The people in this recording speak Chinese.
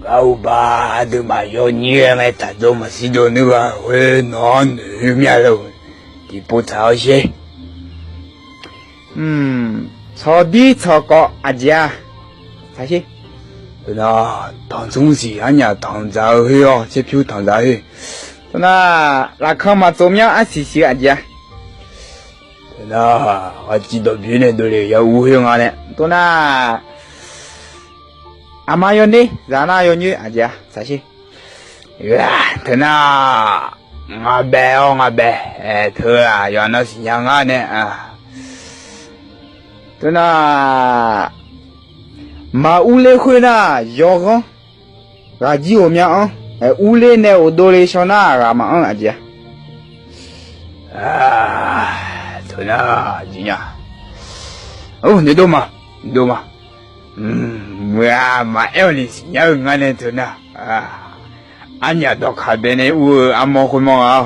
老爸都嘛要你们他怎么是着那个会拿女面了？你不操心？草地草高阿姐，啥事？那当中是俺家当早去哦，这票当早去。那看嘛怎么样啊？谢谢阿姐。那我知道别人都来要误会我呢。那阿妈要你，然后要你阿姐，啥事？那我白，头啊，要那是让我呢啊。那马屋里会呢，要个，垃圾我们啊，屋里呢我都来上那阿妈阿姐。那怎样？哦，你懂吗？我嘛要你是要我呢，俺家到卡边呢，我阿毛会忙啊，